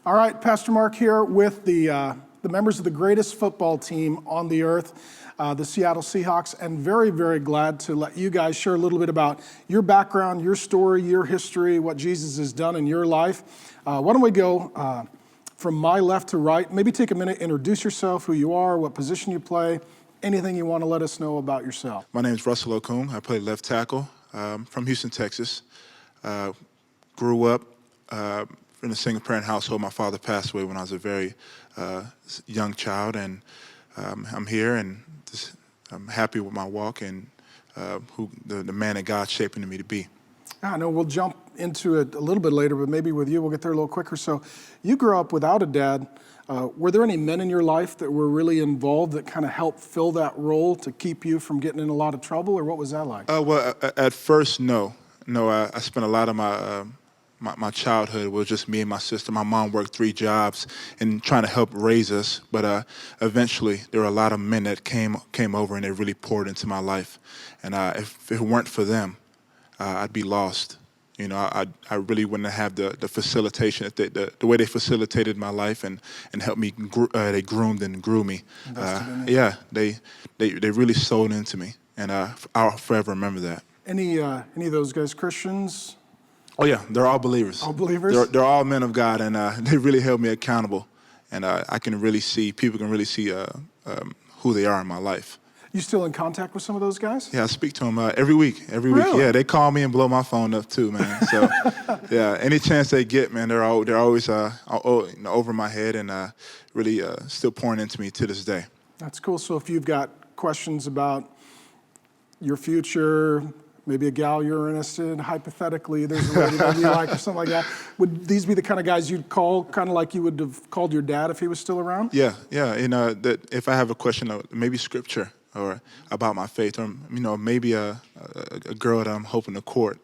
All right, Pastor Mark here with the members of the greatest football team on the earth, the Seattle Seahawks, and very, very glad to let you guys share a little bit about your background, your story, your history, what Jesus has done in your life. Why don't we go from my left to right? Maybe take a minute, introduce yourself, who you are, what position you play, anything you want to let us know about yourself. My name is Russell Okung. I play left tackle from Houston, Texas. Grew up in a single-parent household. My father passed away when I was a very young child, and I'm here, and I'm happy with my walk and who the man that God's shaping me to be. I know we'll jump into it a little bit later, but maybe with you we'll get there a little quicker. So you grew up without a dad. Were there any men in your life that were really involved that kind of helped fill that role to keep you from getting in a lot of trouble, or what was that like? Well, at first, no. I spent a lot of my childhood was just me and my sister. My mom worked 3 jobs and trying to help raise us, but eventually there were a lot of men that came over and they really poured into my life. And if it weren't for them, I'd be lost. You know, I really wouldn't have the facilitation, the way they facilitated my life and helped me. They groomed and grew me. Yeah, they really sold into me, and I'll forever remember that. Any of those guys Christians? Oh yeah, they're all believers. All believers? They're all men of God, and they really held me accountable. And I can really see, people can really see who they are in my life. You still in contact with some of those guys? Yeah, I speak to them every week. Really? Yeah, they call me and blow my phone up too, man. So yeah, any chance they get, man, they're always over my head and really still pouring into me to this day. That's cool. So if you've got questions about your future, maybe a gal you're interested in, hypothetically, there's a lady that you like or something like that, would these be the kind of guys you'd call, kind of like you would have called your dad if he was still around? Yeah. That if I have a question, maybe scripture or about my faith, or maybe a girl that I'm hoping to court,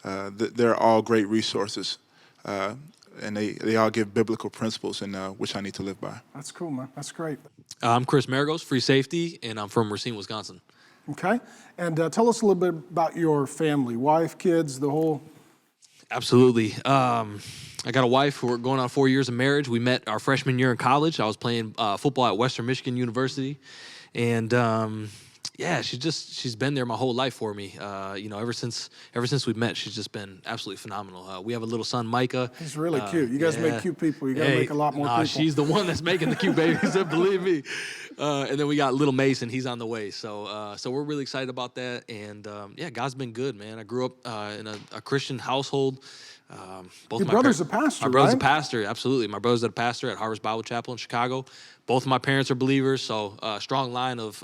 they're all great resources, and they all give biblical principles and which I need to live by. That's cool, man. That's great. I'm Chris Maragos, free safety, and I'm from Racine, Wisconsin. Okay, and tell us a little bit about your family, wife, kids, the whole. Absolutely. I got a wife. We're going on 4 years of marriage. We met our freshman year in college. I was playing football at Western Michigan University, and yeah, she's been there my whole life for me. Ever since we've met, she's just been absolutely phenomenal. We have a little son, Micah. He's really cute. You guys make cute people. You got to make a lot more people. She's the one that's making the cute babies, believe me. And then we got little Mason. He's on the way. So we're really excited about that. And yeah, God's been good, man. I grew up in a Christian household. Your brother's a pastor, My brother's right? a pastor, absolutely. My brother's a pastor at Harvest Bible Chapel in Chicago. Both of my parents are believers, so strong line of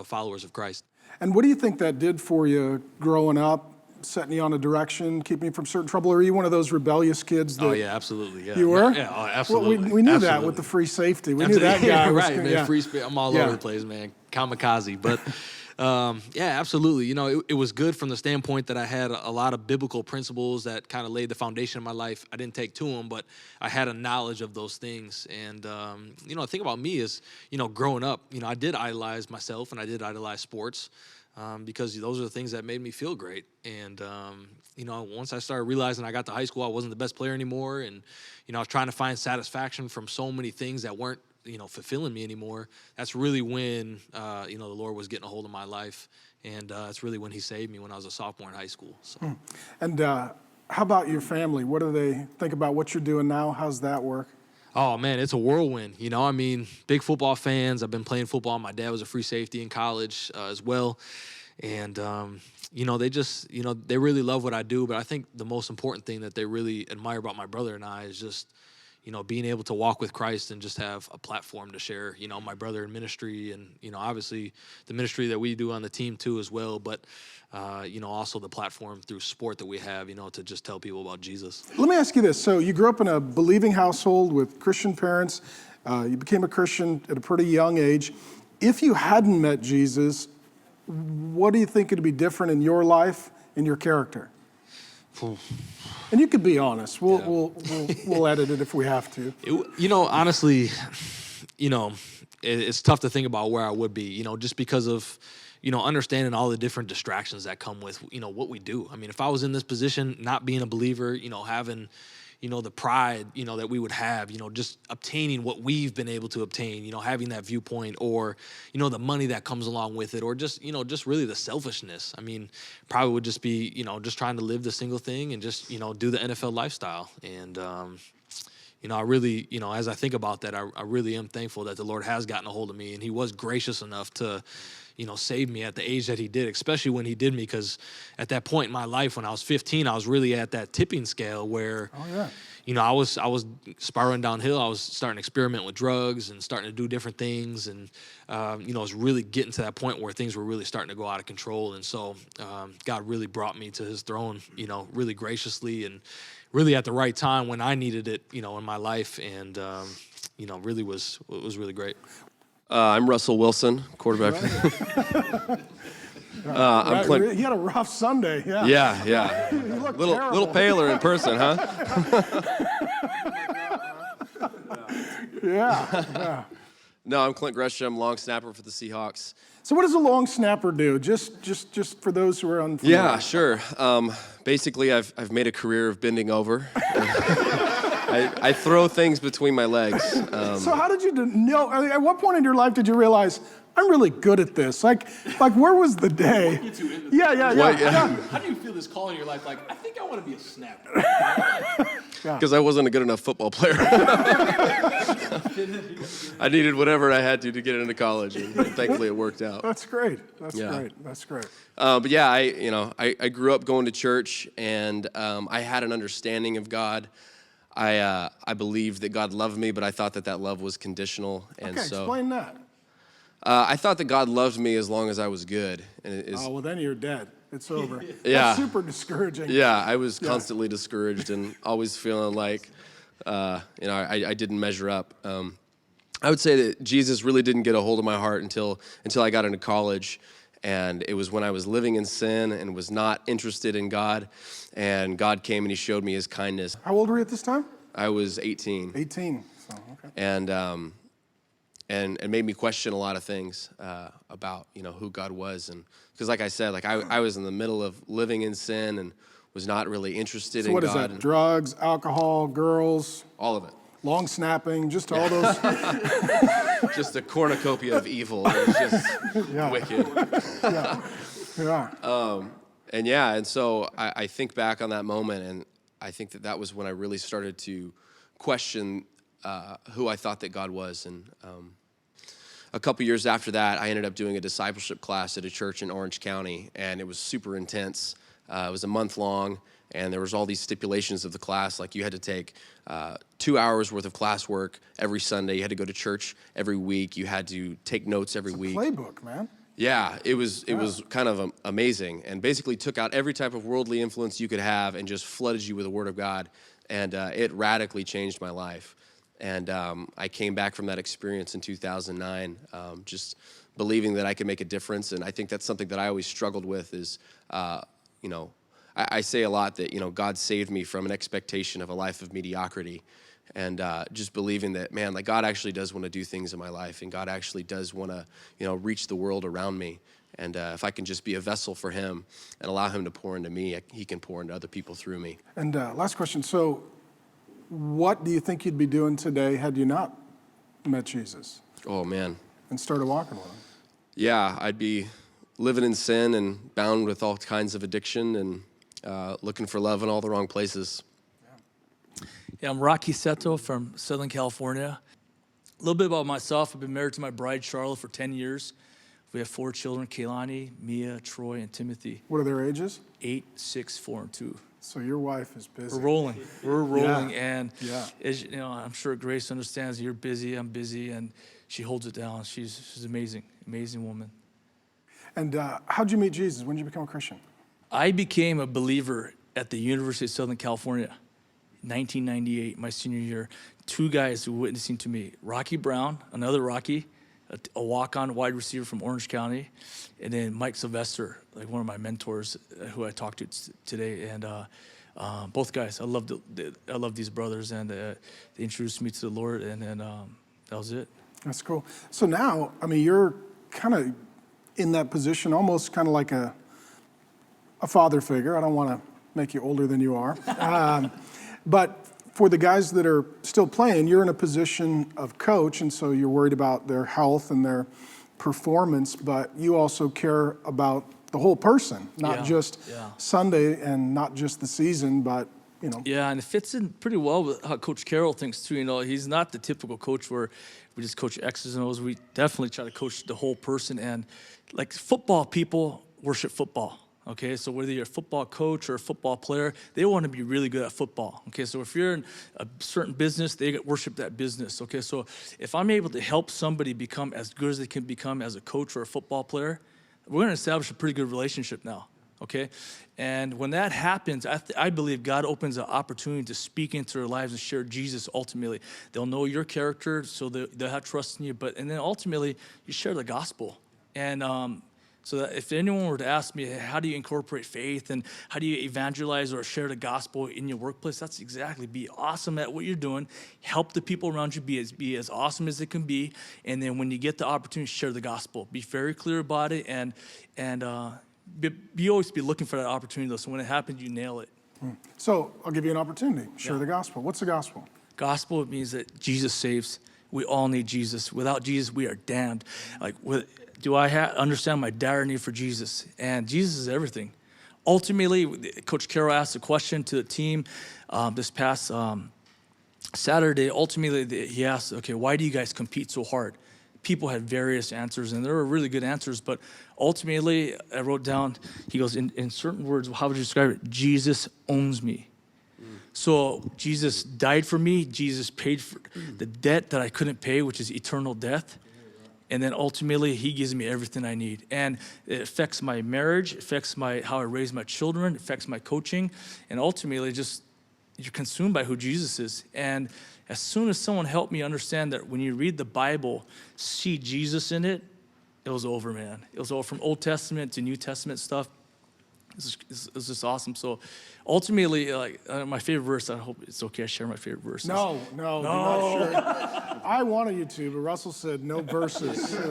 followers of Christ. And what do you think that did for you growing up, setting you on a direction, keeping you from certain trouble? Or are you one of those rebellious kids? That yeah, absolutely. Yeah. You were? Yeah, absolutely. Well, we knew that with the free safety. We knew that guy. Yeah, was right, man. Yeah. Free spirit. I'm all over the place, man. Kamikaze. But yeah, absolutely. It was good from the standpoint that I had a lot of biblical principles that kind of laid the foundation of my life. I didn't take to them, but I had a knowledge of those things. And, the thing about me is, growing up, I did idolize myself and I did idolize sports because those are the things that made me feel great. And, once I started realizing I got to high school, I wasn't the best player anymore. And, I was trying to find satisfaction from so many things that weren't fulfilling me anymore. That's really when, the Lord was getting a hold of my life. And that's really when he saved me when I was a sophomore in high school. So. And how about your family? What do they think about what you're doing now? How's that work? Oh, man, it's a whirlwind. Big football fans. I've been playing football. My dad was a free safety in college as well. And, they just, they really love what I do. But I think the most important thing that they really admire about my brother and I is just, being able to walk with Christ and just have a platform to share, my brother in ministry and, obviously the ministry that we do on the team too as well. But, also the platform through sport that we have, to just tell people about Jesus. Let me ask you this. So you grew up in a believing household with Christian parents. You became a Christian at a pretty young age. If you hadn't met Jesus, what do you think would be different in your life, in your character? And you could be honest. We'll edit it if we have to. Honestly, it's tough to think about where I would be, just because of, understanding all the different distractions that come with, what we do. I mean, if I was in this position, not being a believer, having, the pride, that we would have, just obtaining what we've been able to obtain, having that viewpoint, or, the money that comes along with it, or just really the selfishness. I mean, probably would just be, just trying to live the single thing and just, do the NFL lifestyle. And, I really, as I think about that, I really am thankful that the Lord has gotten a hold of me, and he was gracious enough to, save me at the age that he did, especially when he did me, because at that point in my life, when I was 15, I was really at that tipping scale where, I was spiraling downhill. I was starting to experiment with drugs and starting to do different things, and I was really getting to that point where things were really starting to go out of control. And so God really brought me to his throne, really graciously, and really at the right time when I needed it, in my life, and really was really great. I'm Russell Wilson, quarterback. I'm Clint. He had a rough Sunday. Yeah. Yeah. He looked Little paler in person, huh? Yeah. No, I'm Clint Gresham, long snapper for the Seahawks. So what does a long snapper do? Just for those who are unfamiliar. Yeah, sure. Basically, I've made a career of bending over. I throw things between my legs. So how did you know? I mean, at what point in your life did you realize I'm really good at this? Like where was the day? Yeah. How do you feel this call in your life? Like, I think I want to be a snapper. Because I wasn't a good enough football player. I needed whatever I had to get into college, and thankfully it worked out. That's great. That's great. But yeah, I grew up going to church, and I had an understanding of God. I believed that God loved me, but I thought that love was conditional, and Okay, so explain that. I thought that God loved me as long as I was good. And Well, then you're dead. It's over. Yeah. That's super discouraging. Yeah, I was constantly discouraged and always feeling like, I didn't measure up. I would say that Jesus really didn't get a hold of my heart until I got into college. And it was when I was living in sin and was not interested in God. And God came and he showed me his kindness. How old were you at this time? I was 18. 18. So, okay. And made me question a lot of things about who God was, and because like I said, I was in the middle of living in sin and was not really interested in what God. is that? Drugs, alcohol, girls, All of it. long snapping, just all those. Just a cornucopia of evil. It was just wicked. Yeah. And so I think back on that moment, and I think that was when I really started to question who I thought that God was. And a couple years after that, I ended up doing a discipleship class at a church in Orange County, and it was super intense. It was a month long, and there was all these stipulations of the class. Like you had to take 2 hours worth of classwork every Sunday. You had to go to church every week. You had to take notes every week. Playbook, man. Yeah, it was kind of amazing, and basically took out every type of worldly influence you could have and just flooded you with the Word of God, and it radically changed my life. And I came back from that experience in 2009, just believing that I could make a difference. And I think that's something that I always struggled with is, I say a lot that, God saved me from an expectation of a life of mediocrity. And just believing that, man, like God actually does want to do things in my life. And God actually does want to, reach the world around me. And if I can just be a vessel for him and allow him to pour into me, he can pour into other people through me. And last question. So what do you think you'd be doing today had you not met Jesus Oh, man. and started walking with him? Yeah, I'd be living in sin and bound with all kinds of addiction and looking for love in all the wrong places. Yeah, I'm Rocky Seto from Southern California. A little bit about myself. I've been married to my bride, Charlotte, for 10 years. We have 4 children, Kaylani, Mia, Troy, and Timothy. What are their ages? 8, 6, 4, and 2. So your wife is busy. We're rolling, Yeah. and Yeah. as, I'm sure Grace understands. You're busy, I'm busy, and she holds it down. She's amazing woman. And how'd you meet Jesus? When did you become a Christian? I became a believer at the University of Southern California, 1998, my senior year. 2 guys who were witnessing to me: Rocky Brown, another Rocky, a walk-on wide receiver from Orange County, and then Mike Sylvester, like one of my mentors who I talked to today. And both guys, I love these brothers, and they introduced me to the Lord, and then that was it. That's cool. So now, I mean, you're kind of in that position, almost kind of like a father figure. I don't want to make you older than you are. But for the guys that are still playing, you're in a position of coach, and so you're worried about their health and their performance, but you also care about the whole person, not just Sunday and not just the season, but Yeah, and it fits in pretty well with how Coach Carroll thinks too. He's not the typical coach where we just coach X's and O's. We definitely try to coach the whole person. And like football people worship football. Okay, so whether you're a football coach or a football player, they want to be really good at football. Okay, so if you're in a certain business, they worship that business. Okay, so if I'm able to help somebody become as good as they can become as a coach or a football player, we're going to establish a pretty good relationship now. Okay, and when that happens, I believe God opens an opportunity to speak into their lives and share Jesus. Ultimately, they'll know your character, so they'll have trust in you. And then ultimately, you share the gospel. And so that if anyone were to ask me, how do you incorporate faith and how do you evangelize or share the gospel in your workplace? That's exactly, be awesome at what you're doing, help the people around you be as awesome as it can be, and then when you get the opportunity, share the gospel. Be very clear about it, and always be looking for that opportunity, though, so when it happens, you nail it. So I'll give you an opportunity. Share the gospel. What's the gospel? Gospel means that Jesus saves. We all need Jesus. Without Jesus, we are damned. Do I understand my dire need for Jesus? And Jesus is everything. Ultimately, Coach Carroll asked a question to the team this past Saturday. Ultimately, he asked, okay, why do you guys compete so hard? People had various answers, and there were really good answers, but ultimately, I wrote down, he goes, in certain words, how would you describe it? Jesus owns me. So Jesus died for me. Jesus paid for the debt that I couldn't pay, which is eternal death. And then ultimately, he gives me everything I need. And it affects my marriage, it affects how I raise my children, it affects my coaching. And ultimately, just you're consumed by who Jesus is. And as soon as someone helped me understand that when you read the Bible, see Jesus in it, it was over, man. It was over from Old Testament to New Testament stuff. It's just awesome. So ultimately, my favorite verse, I hope it's okay I share my favorite verses. No, do not share. I wanted you to, but Russell said no verses. He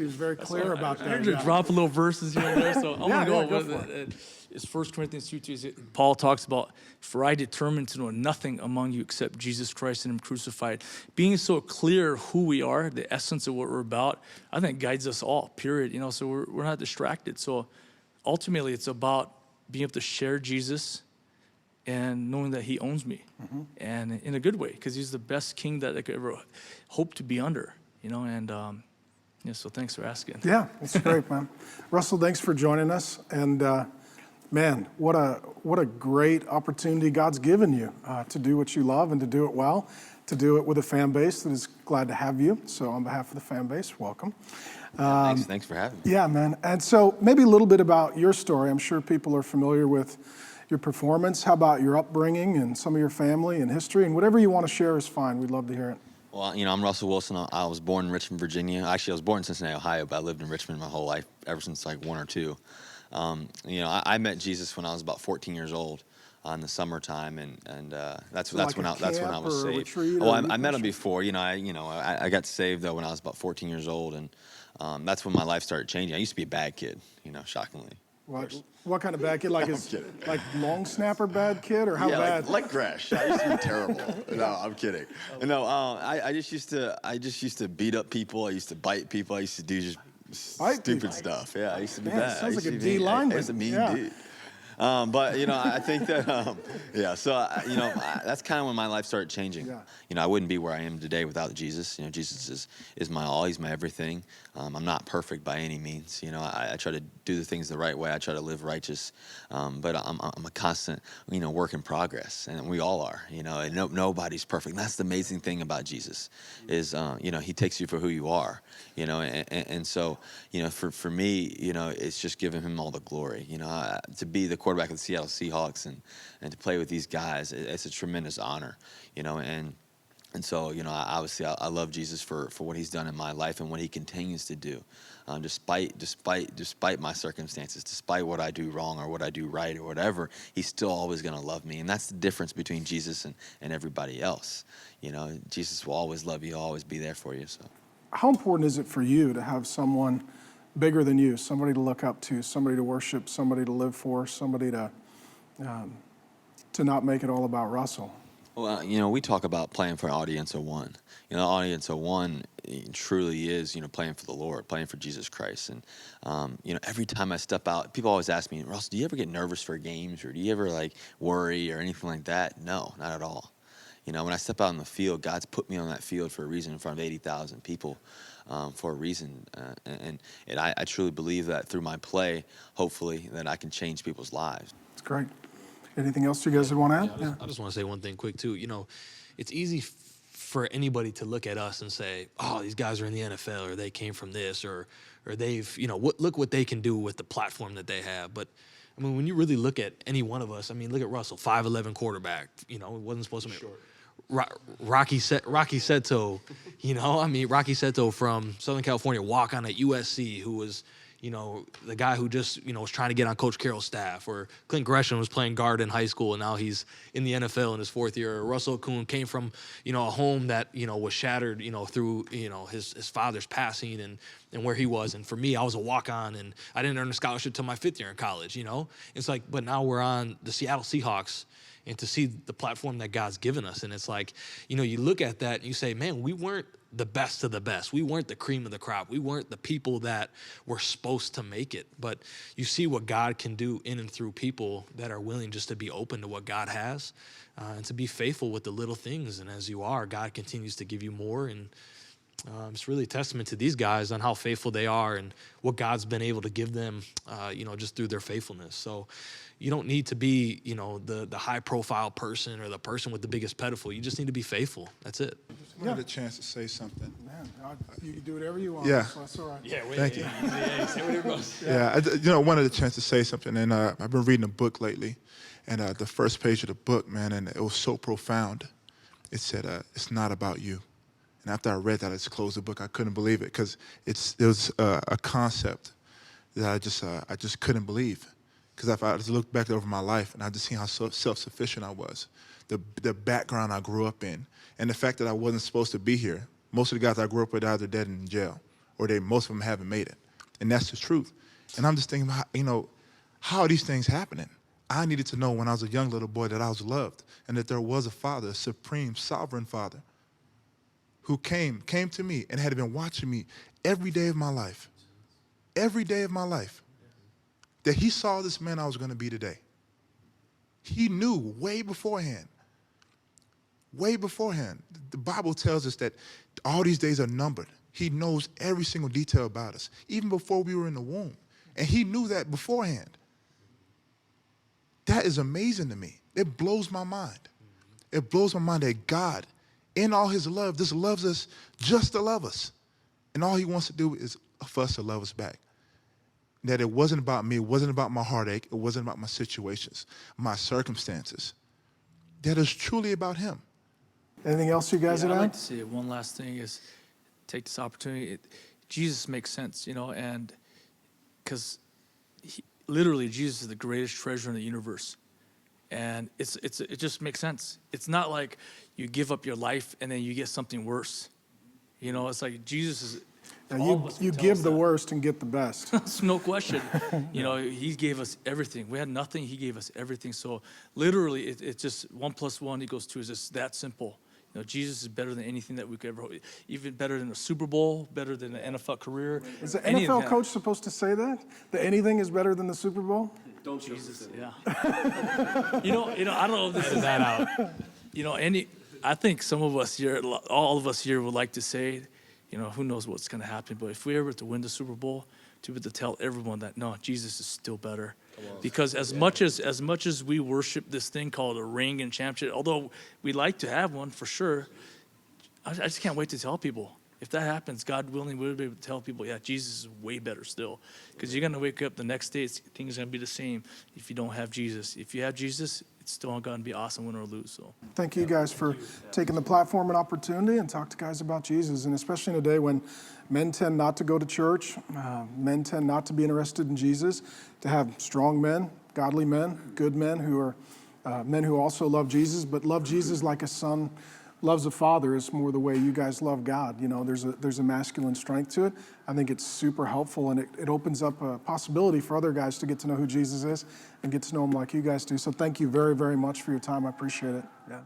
was very clear about that. I'm going to drop a little verses here and there, so I'm going to go with it. It's 1 Corinthians 2:2. Paul talks about, for I determined to know nothing among you except Jesus Christ and him crucified. Being so clear who we are, the essence of what we're about, I think guides us all, period. So we're not distracted. So ultimately, it's about being able to share Jesus and knowing that he owns me, and in a good way, because he's the best king that I could ever hope to be under, so thanks for asking. Yeah, it's great, man. Russell, thanks for joining us, and man, what a great opportunity God's given you to do what you love and to do it well, to do it with a fan base that is glad to have you. So on behalf of the fan base, welcome. Thanks for having me. Yeah, man. And so maybe a little bit about your story. I'm sure people are familiar with your performance. How about your upbringing and some of your family and history? And whatever you want to share is fine. We'd love to hear it. Well, I'm Russell Wilson. I was born in Richmond, Virginia. Actually, I was born in Cincinnati, Ohio, but I lived in Richmond my whole life, ever since like 1 or 2. I met Jesus when I was about 14 years old in the summertime, and that's when I was saved. Oh, I met him before. I got saved though when I was about 14 years old, and that's when my life started changing. I used to be a bad kid, shockingly. What kind of bad kid? Like long snapper bad kid, or how bad? Like Gresh. I used to be terrible. No, I'm kidding. No, I just used to beat up people. I used to bite people. I used to do just stupid stuff. Yeah, I used to be bad. Sounds like a D lineman. I was a mean dude. But I think that that's kind of when my life started changing. I wouldn't be where I am today without Jesus. Jesus is my all. He's my everything. I'm not perfect by any means. I try to do the things the right way. I try to live righteous. But I'm a constant work in progress, and we all are. And nobody's perfect. And that's the amazing thing about Jesus is he takes you for who you are. And so for me, it's just giving him all the glory. To be the quarterback of the Seattle Seahawks and to play with these guys, it's a tremendous honor. And so, obviously I love Jesus for what he's done in my life and what he continues to do, despite my circumstances, despite what I do wrong or what I do right or whatever, he's still always going to love me. And that's the difference between Jesus and everybody else. Jesus will always love you, always be there for you. So, how important is it for you to have someone bigger than you, somebody to look up to, somebody to worship, somebody to live for, somebody to not make it all about Russell? Well, we talk about playing for an audience of one. Audience of one truly is, playing for the Lord, playing for Jesus Christ. And, every time I step out, people always ask me, Russell, do you ever get nervous for games, or do you ever worry or anything like that? No, not at all. When I step out in the field, God's put me on that field for a reason in front of 80,000 people for a reason. And I truly believe that through my play, hopefully, that I can change people's lives. It's great. Anything else you guys would want to add? Yeah, I just want to say one thing quick too. It's easy for anybody to look at us and say, "Oh, these guys are in the NFL, or they came from this, or they've, look what they can do with the platform that they have." But I mean, when you really look at any one of us, I mean, look at Russell, 5'11" quarterback. Wasn't supposed to be short. Rocky Seto, Rocky Seto from Southern California, walk on at USC, who was, the guy who just, was trying to get on Coach Carroll's staff. Or Clint Gresham was playing guard in high school, and now he's in the NFL in his 4th year. Or Russell Okung came from, a home that, was shattered, through, his father's passing and where he was. And for me, I was a walk-on, and I didn't earn a scholarship till my 5th year in college, It's like, but now we're on the Seattle Seahawks, and to see the platform that God's given us. And it's like, you look at that and you say, man, we weren't the best of the best. We weren't the cream of the crop. We weren't the people that were supposed to make it. But you see what God can do in and through people that are willing just to be open to what God has and to be faithful with the little things. And as you are, God continues to give you more. And it's really a testament to these guys on how faithful they are and what God's been able to give them, just through their faithfulness. So you don't need to be, the high-profile person or the person with the biggest pedestal. You just need to be faithful. That's it. Just wanted a chance to say something. Man, you can do whatever you want. Yeah. So that's all right. Yeah, Thank you. Say whatever else. Yeah, wanted a chance to say something, and I've been reading a book lately, and the first page of the book, man, and it was so profound. It said, "It's not about you." And after I read that, I just closed the book. I couldn't believe it because it was a concept that I just couldn't believe. Because if I just looked back over my life and I just seen how self-sufficient I was, the background I grew up in, and the fact that I wasn't supposed to be here. Most of the guys I grew up with are either dead and in jail, or most of them haven't made it. And that's the truth. And I'm just thinking about, how are these things happening? I needed to know when I was a young little boy that I was loved and that there was a Father, a supreme, sovereign Father, who came to me and had been watching me every day of my life. Every day of my life. That he saw this man I was going to be today. He knew way beforehand. Way beforehand. The Bible tells us that all these days are numbered. He knows every single detail about us, even before we were in the womb. And he knew that beforehand. That is amazing to me. It blows my mind. It blows my mind that God, in all his love, just loves us just to love us. And all he wants to do is for us to love us back. That it wasn't about me, it wasn't about my heartache, it wasn't about my situations, my circumstances. That is truly about him. Anything else you guys I'd would like add? to say one last thing is take this opportunity. Jesus makes sense, and because literally Jesus is the greatest treasure in the universe. And it just makes sense. It's not like you give up your life and then you get something worse. It's like Jesus is. You give the worst and get the best. That's no question. He gave us everything. We had nothing. He gave us everything. So literally, it's just 1 + 1 = 2. It's just that simple. Jesus is better than anything that we could ever hope. Even better than a Super Bowl, better than an NFL career. Is the NFL coach supposed to say that? That anything is better than the Super Bowl? Don't Jesus, yeah. I don't know if this is that out. I think some of us here, all of us here would like to say, who knows what's going to happen. But if we ever to win the Super Bowl, to be able to tell everyone that, no, Jesus is still better. Because as much as we worship this thing called a ring and championship, although we like to have one for sure, I just can't wait to tell people. If that happens, God willing, we'll be able to tell people, yeah, Jesus is way better still. Because you're going to wake up the next day, things are going to be the same if you don't have Jesus. If you have Jesus, it's still going to be awesome, win or lose. So Thank you guys for taking the platform and opportunity and talk to guys about Jesus. And especially in a day when men tend not to go to church, men tend not to be interested in Jesus, to have strong men, godly men, good men who are men who also love Jesus, but love Jesus like a son loves a father is more the way you guys love God. There's a masculine strength to it. I think it's super helpful, and it opens up a possibility for other guys to get to know who Jesus is and get to know him like you guys do. So thank you very, very much for your time. I appreciate it. Yeah.